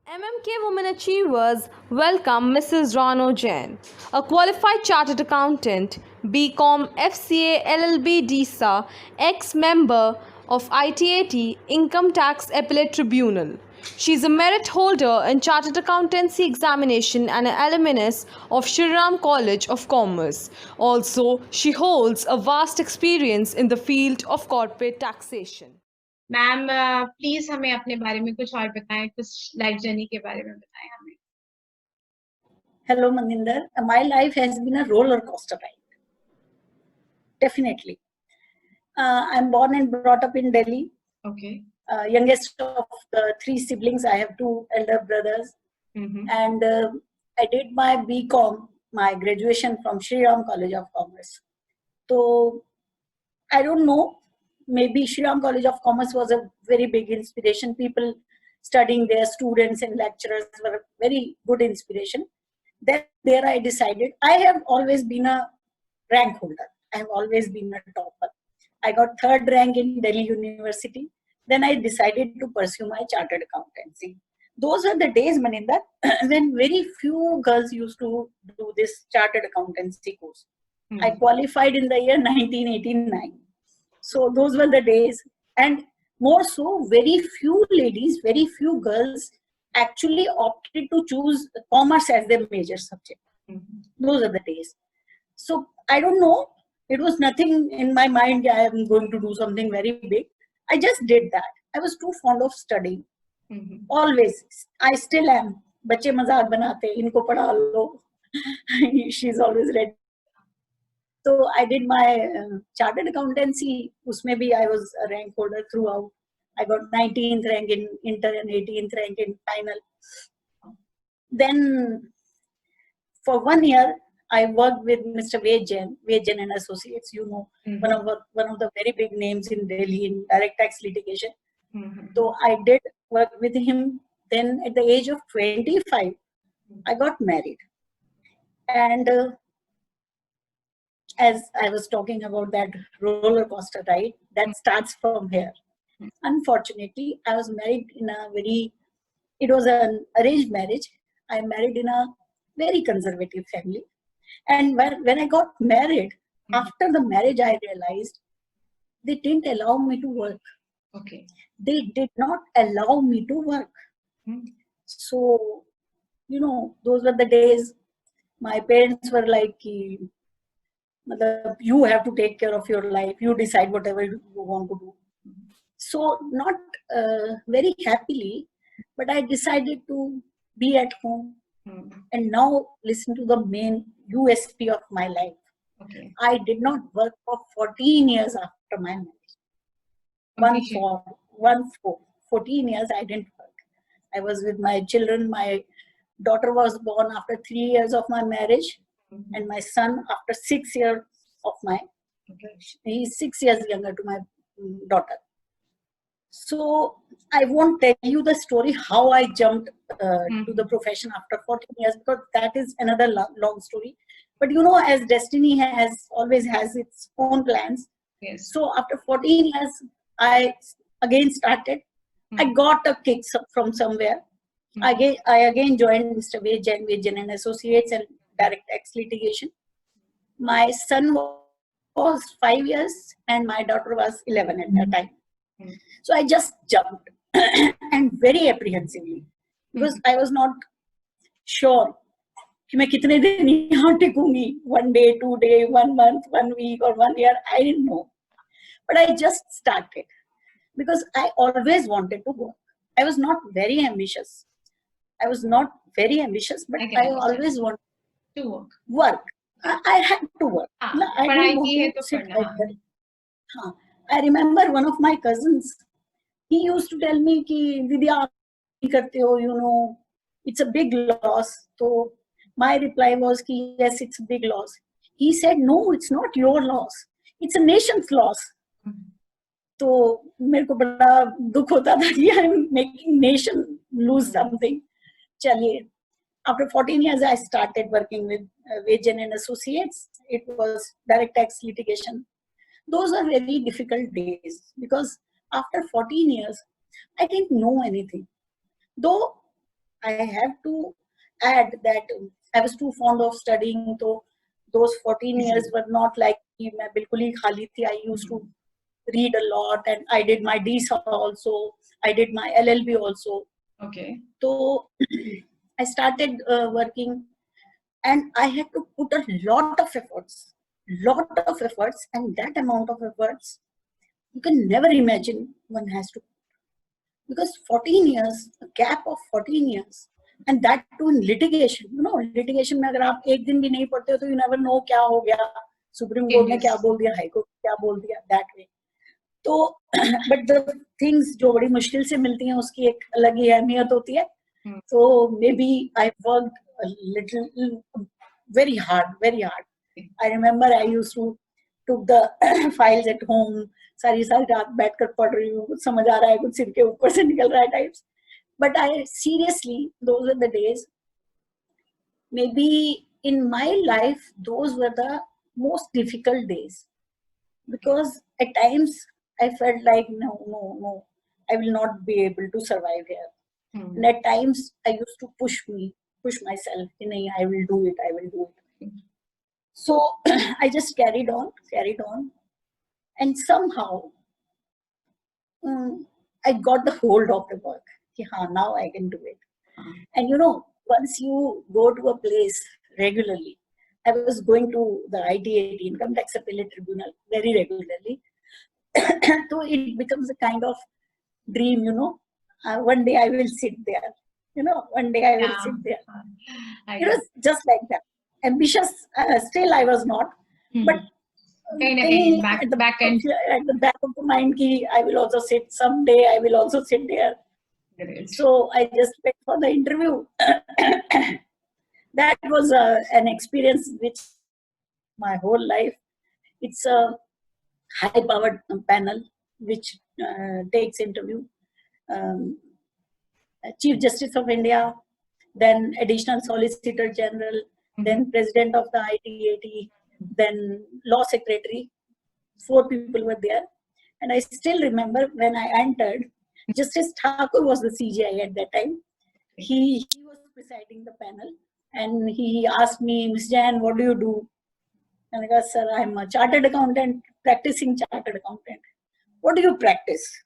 MMK Women Achievers welcome Mrs. Rano Jain, a qualified chartered accountant, BCom, FCA, LL.B, DISA, ex-member of ITAT, Income Tax Appellate Tribunal. She is a merit holder in Chartered Accountancy examination and an alumnus of Shri Ram College of Commerce. Also, she holds a vast experience in the field of corporate taxation. Ma'am please हमें अपने बारे में कुछ और बताएं, कुछ life journey के बारे में बताएं हमें. Hello, Maninder. My life has been a roller coaster ride. Definitely. I'm born and brought up in Delhi. Okay. Youngest of the three siblings. I have two elder brothers. And I did my BCom, my graduation from Shri Ram College of Commerce. So, I don't know, maybe Shri Ram College of Commerce was a very big inspiration. People studying there, students and lecturers were a very good inspiration. Then there I decided, I have always been a rank holder. I have always been a topper. I got third rank in Delhi University. Then I decided to pursue my chartered accountancy. Those are the days, Maninder, when very few girls used to do this chartered accountancy course. I qualified in the year 1989. So those were the days. And more so, very few ladies, very few girls actually opted to choose commerce as their major subject. Those are the days. So I don't know. It was nothing in my mind. I am going to do something very big. I just did that. I was too fond of studying. Always. I still am. बच्चे मजाक बनाते, इनको पढ़ा लो. She's always ready. So I did my chartered accountancy. Usme bhi I was a rank holder throughout. I got 19th rank in inter and 18th rank in final. Then for 1 year, I worked with Mr. Ved Jain and Associates, you know, one of the very big names in Delhi in direct tax litigation. So I did work with him. Then at the age of 25, I got married. And as I was talking about that roller coaster ride, that starts from here. Unfortunately, I was married in it was an arranged marriage. I married in a very conservative family. And when I got married, after the marriage, I realized they didn't allow me to work. Okay. They did not allow me to work. So, you know, those were the days my parents were like, you have to take care of your life. You decide whatever you want to do. So not very happily, but I decided to be at home. And now listen to the main USP of my life. Okay. I did not work for 14 years after my marriage. 14 years I didn't work. I was with my children. My daughter was born after 3 years of my marriage, and my son after 6 years of my. He's 6 years younger to my daughter. So I won't tell you the story how I jumped to the profession after 14 years, because that is another long story. But you know, as destiny always has its own plans. Yes. So after 14 years, I again started. I got a kick from somewhere. I again joined Mr. Ved Jain and Associates and direct tax litigation. My son was 5 years and my daughter was 11 at that time. So I just jumped and very apprehensively, because I was not sure कि मैं कितने दिन यहाँ टिकूंगी, 1 day, 2 day, 1 month, 1 week or 1 year. I didn't know, but I just started because I always wanted to work. I was not very ambitious. But I always wanted to work. I had to work. I didn't want to sit like that. I remember one of my cousins, he used to tell me कि दीदी आप नहीं करते हो, you know, it's a big loss. So my reply was कि yes, it's a big loss. He said, no, it's not your loss. It's a nation's loss. तो मेरे को बड़ा दुख होता था कि I'm making nation lose something. चलिए, after 14 years, I started working with Ved Jain and Associates. It was direct tax litigation. Those are very difficult days because after 14 years, I didn't know anything. Though I have to add that I was too fond of studying. So those 14 years were not like कि मैं बिल्कुल ही खाली थी. I used to read a lot, and I did my DISA also. I did my LL.B also. Okay. So I started working, and I had to put a lot of efforts, and that amount of efforts you can never imagine one has to, because 14 years, a gap of 14 years, and that too in litigation. You know, litigation में अगर आप एक दिन भी नहीं पढ़ते हो तो you never know क्या हो गया, सुप्रीम कोर्ट ने क्या बोल दिया, हाई कोर्ट ने क्या बोल दिया, that way. तो but the things जो बड़ी मुश्किल से मिलती हैं उसकी एक अलग ही अहमियत होती है. So maybe I worked a little, very hard. I remember I used to took the files at home, सारी रात बैठकर पढ़ रही हूँ, कुछ समझ आ रहा है, कुछ सिर के ऊपर से निकल रहा है types. But I seriously, those were the days. Maybe in my life, those were the most difficult days, because at times I felt like no, I will not be able to survive here. And at times I used to push myself. I will do it. So I just carried on, and somehow I got the hold of the work. Now I can do it. And once you go to a place regularly, I was going to the ITAT, Income Tax Appellate Tribunal, very regularly. So it becomes a kind of dream, one day I will sit there. One day I will sit there. It was just like that. Ambitious, still I was not. But at the back end. At the back of the mind, I will also sit someday, I will also sit there. Great. So I just went for the interview. That was an experience which my whole life. It's a high-powered panel which takes interview. Chief Justice of India, then Additional Solicitor General, then President of the ITAT, then Law Secretary. 4 people were there. And I still remember when I entered, Justice Thakur was the CJI at that time. He was presiding the panel, and he asked me, Ms. Jain, what do you do? And I said, sir, I'm a chartered accountant, practicing chartered accountant. What do you practice?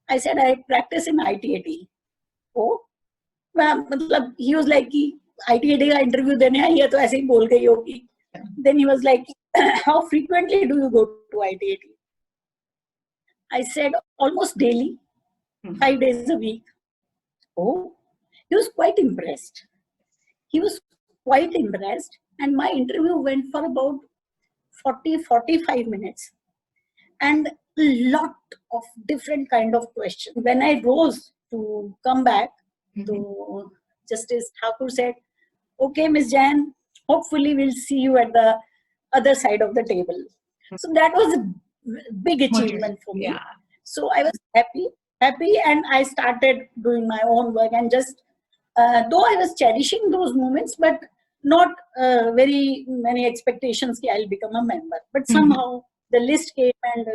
I said, I practice in ITAT. Oh, मतलब he was like, ITAT का interview देने आई है तो ऐसे ही बोल गई होगी. Then he was like, how frequently do you go to ITAT? I said, almost daily, 5 days a week. Oh, he was quite impressed. And my interview went for about 40-45 minutes. And a lot of different kind of questions. When I rose to come back, to Justice Thakur said, okay, Ms. Jain, hopefully we'll see you at the other side of the table. So that was a big achievement for me. Yeah. So I was happy, and I started doing my own work, and just, though I was cherishing those moments, but not very many expectations that I'll become a member. But somehow the list came, and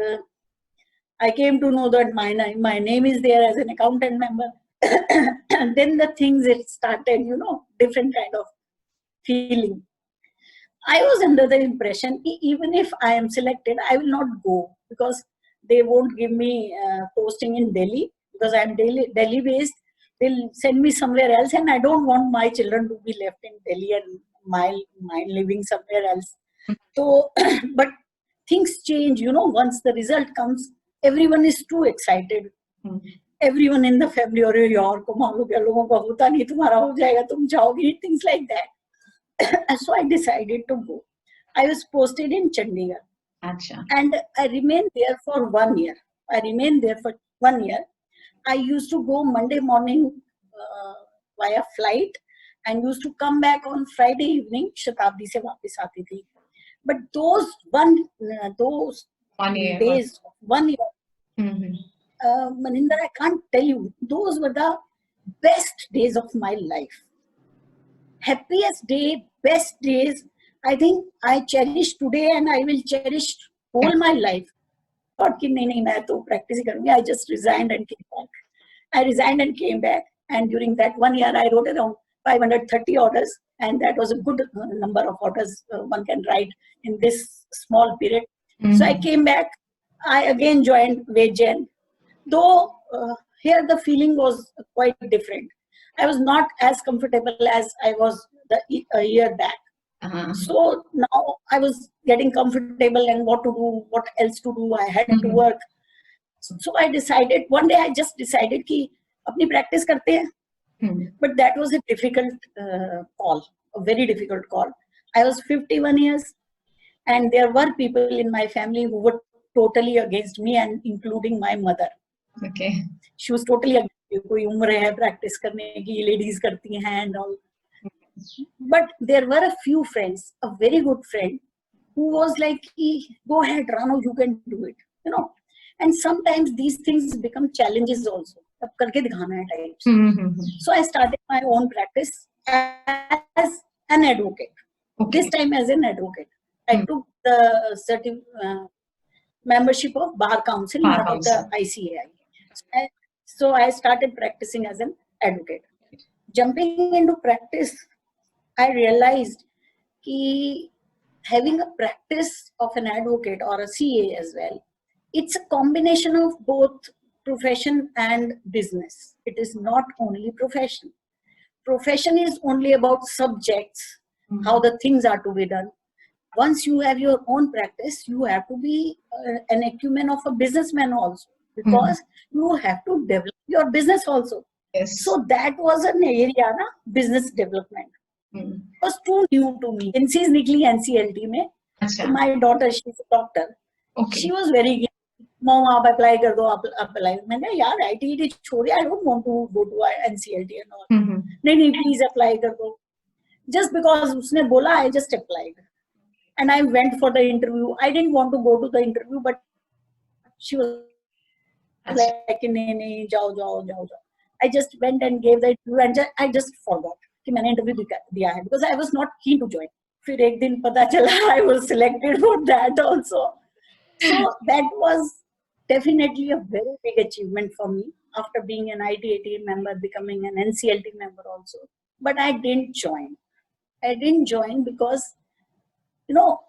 I came to know that my name is there as an accountant member. And then the things, it started, different kind of feeling. I was under the impression, even if I am selected, I will not go, because they won't give me posting in Delhi, because I am Delhi based. They'll send me somewhere else, and I don't want my children to be left in Delhi and my living somewhere else. So, but things change, once the result comes, everyone is too excited. Everyone in the family, अरे यार कमाल हो गया, लोगों का होता नहीं, तुम्हारा हो जाएगा, तुम जाओगी, things like that. So I decided to go. I was posted in Chandigarh. Achha. And I remained there for 1 year. I used to go Monday morning via flight, and used to come back on Friday evening. Shatabdi se वापस आती थी. But those 1 year. days, 1 year, Maninder, I can't tell you, those were the best days of my life. Happiest day, best days, I think I cherish today, and I will cherish all my life. Thought कि नहीं मैं तो practice ही करूँगी. I just resigned and came back. And during that 1 year, I wrote around 530 orders, and that was a good number of orders one can write in this small period. So I came back. I again joined Jain, though here the feeling was quite different. I was not as comfortable as I was a year back. So now I was getting comfortable and what to do, what else to do. I had to work. So I decided, one day I just decided कि अपनी practice करते हैं. But that was a difficult call, a very difficult call. I was 51 years and there were people in my family who were totally against me, and including my mother. Okay. She was totally against me. कोई उम्र है practice करने की, ladies करती हैं and all. But there were a few friends, a very good friend, who was like, go ahead, Rano, you can do it. You know, and sometimes these things become challenges also. अब करके दिखाना है types. So I started my own practice as an advocate. Okay. This time as an advocate. I took the membership of Bar Council, not of the ICAI. So I started practicing as an advocate. Jumping into practice, I realized that having a practice of an advocate or a CA as well, it's a combination of both profession and business. It is not only profession. Profession is only about subjects, how the things are to be done. Once you have your own practice, you have to be an acumen of a businessman also, because you have to develop your business also. Yes. So that was an area, na, business development. It was too new to me. NCs nikli NCLT mein. So my daughter, she's a doctor. Okay. She was very, Mom, आप apply कर दो, आप apply. मैंने यार ITT छोड़िए, I don't want to go to NCLT and all. नहीं, please apply कर दो. Just because उसने बोला, I just applied. And I went for the interview. I didn't want to go to the interview, but she was like, नहीं, जाओ. I just went and gave the interview, and I just forgot कि मैंने interview दिया है, because I was not keen to join. फिर एक दिन पता चला I was selected for that also. So that was definitely a very big achievement for me after being an ITAT member, becoming an NCLT member also. But I didn't join. I didn't join because, you know,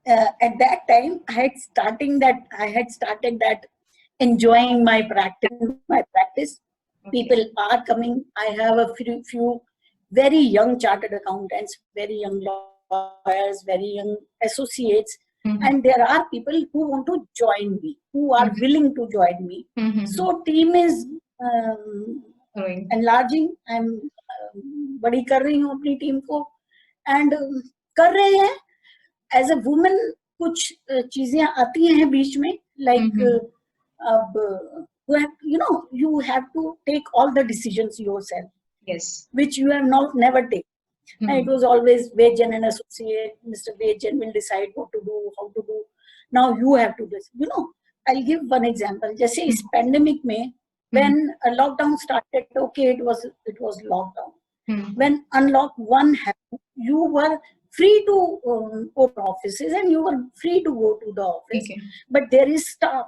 at that time I had started that enjoying my practice. People are coming. I have a few very young chartered accountants, very young lawyers, very young associates. And there are people who want to join me, who are willing to join me. So team is enlarging. I'm बड़ी कर रही हूँ अपनी team को, and कर रहे हैं. As a woman, कुछ चीजें आती हैं बीच में, like you have to take all the decisions yourself. Yes. Which you have never taken. And it was always Jain and associate. Mr. Jain will decide what to do, how to do. Now you have to do this. You know, I'll give one example. जैसे इस pandemic में, when a lockdown started, okay, it was lockdown. When unlock 1 happened, you were free to open offices and you were free to go to the office. Okay. But there is staff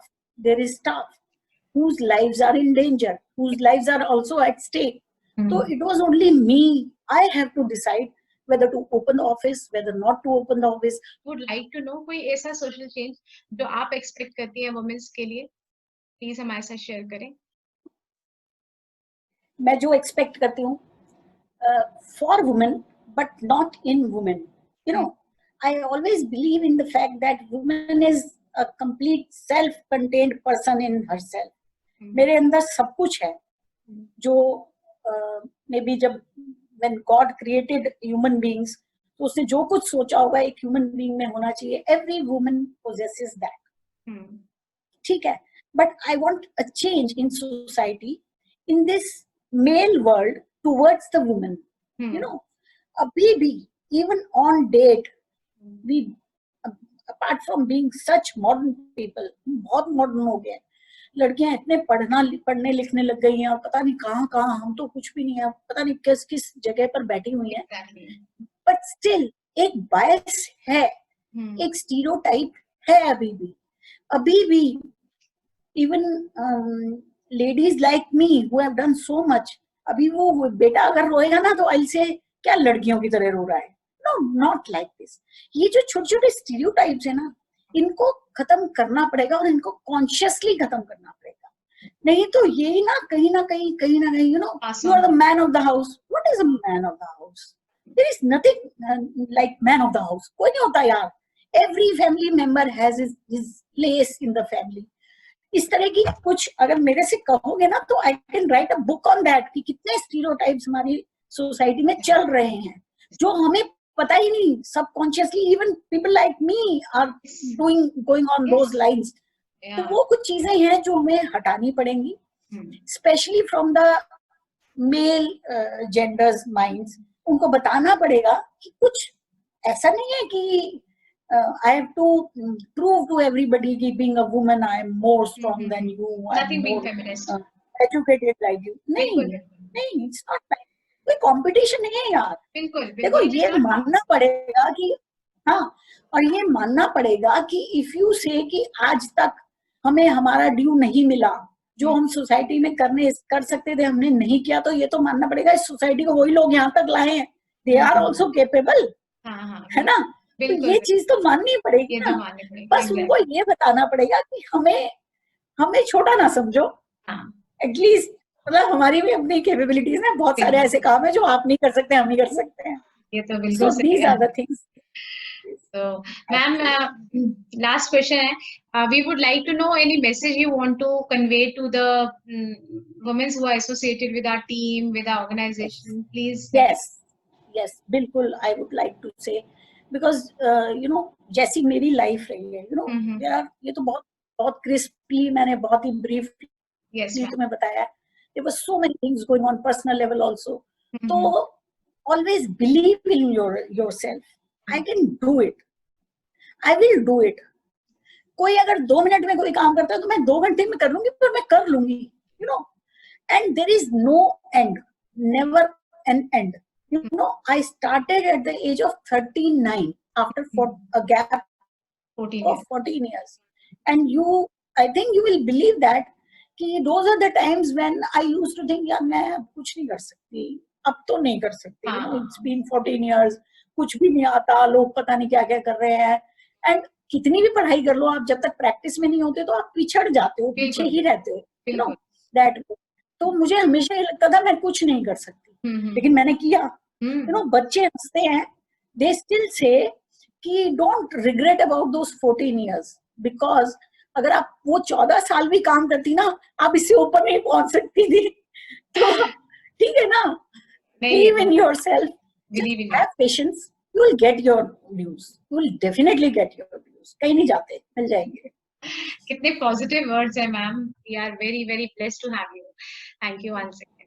whose lives are in danger, whose lives are also at stake. So it was only me. I have to decide whether to open the office, whether not to open the office. Would like to know कोई ऐसा social change जो आप expect करती हैं women's के लिए, please हमारे साथ share करें. मैं जो expect करती हूँ for women, but not in women. You know, I always believe in the fact that woman is a complete self-contained person in herself. मेरे अंदर सब कुछ है जो maybe जब when God created human beings, तो उसने जो कुछ सोचा होगा एक human being में होना चाहिए. Every woman possesses that. ठीक है. But I want a change in society, in this male world, towards the woman. You know, अभी भी, even on date, we, apart from being such modern people, बहुत modern हो गए. लड़कियां इतने पढ़ने लिखने लग गई हैं और पता नहीं कहाँ हम तो कुछ भी नहीं है, पता नहीं किस जगह पर बैठी हुई हैं. But still एक bias है, एक stereotype है अभी भी even ladies like me who have done so much, अभी वो बेटा अगर रोएगा ना तो आई से क्या लड़कियों की तरह रो रहा है, नो नॉट लाइक दिस। ये जो छोटे छोटे स्टीरियोटाइप्स है ना, इनको खत्म करना पड़ेगा और इनको कॉन्शियसली खत्म करना पड़ेगा, नहीं तो ये ना कहीं ना कहीं you know you are the man of the house. What is a man of the house? There is nothing like man of the house, कोई नहीं होता यार। Every family member has his place in the family. इस तरह की कुछ अगर मेरे से कहोगे ना तो I can write a book on that कि कितने स्टीरियोटाइप्स हमारी सोसाइटी में चल रहे हैं जो हमें पता ही नहीं, subconsciously even people like me are doing going on those lines. तो वो कुछ चीजें हैं जो हमें हटानी पड़ेंगी, especially from the male genders minds. उनको बताना पड़ेगा कि कुछ ऐसा नहीं है कि I have to prove to everybody कि being a woman I am more strong than you, nothing being feminist, educated like you. नहीं, it's not like कोई कंपटीशन नहीं है यार। देखो ये मानना पड़ेगा कि हाँ, और ये मानना पड़ेगा कि इफ यू से कि आज तक हमें हमारा ड्यू नहीं मिला, जो हम सोसाइटी में कर सकते थे हमने नहीं किया, तो ये तो मानना पड़ेगा इस सोसाइटी को वही लोग यहाँ तक लाए हैं, दे आर ऑल्सो केपेबल, है ना? तो ये चीज तो माननी पड़ेगी ना। बस उनको ये बताना पड़ेगा कि हमें छोटा ना समझो, एटलीस्ट मतलब हमारी भी अपनी कैपेबिलिटीज है, बहुत सारे ऐसे काम है जो आप नहीं कर सकते, हम नहीं कर सकते हैं। ये तो बिल्कुल these are the things. So, ma'am, last question है, we would like to know any message you want to convey to the women who are associated with our team, with our organization, please. Yes, बिल्कुल, I would like to say, because you know जैसी मेरी life रही है, you know यार ये तो बहुत crisply मैंने बहुत ही briefly तुम्हें बताया, there were so many things going on personal level also. तो always believe in yourself. I can do it. I will do it. कोई अगर 2 मिनट में कोई काम करता है तो मैं 2 घंटे में कर लूंगी, पर मैं कर लूंगी, you know. And there is no end, never an end. You know, I started at the age of 39 after a gap of 14 years. And I think you will believe that कि those are the times when I used to think यार मैं अब कुछ नहीं कर सकती, अब तो नहीं कर सकती, you know, it's been 14 years, कुछ भी नहीं आता, लोग पता नहीं क्या क्या कर रहे हैं, एंड कितनी भी पढ़ाई कर लो आप जब तक प्रैक्टिस में नहीं होते तो आप पिछड़ जाते हो, पीछे ही रहते हो, you know that. तो मुझे हमेशा ये लगता था मैं कुछ नहीं कर सकती, लेकिन मैंने किया, you know. बच्चे हंसते हैं, they still say कि don't regret about those 14 years, because अगर आप वो 14 साल भी काम करती ना, आप इससे ऊपर नहीं पहुंच सकती थी। तो ठीक है ना, believe in yourself, have patience, you will get your views, you will definitely get your views, कहीं नहीं जाते, मिल जाएंगे। कितने पॉजिटिव वर्ड्स है ma'am, we are very very blessed to have you. Thank you once again.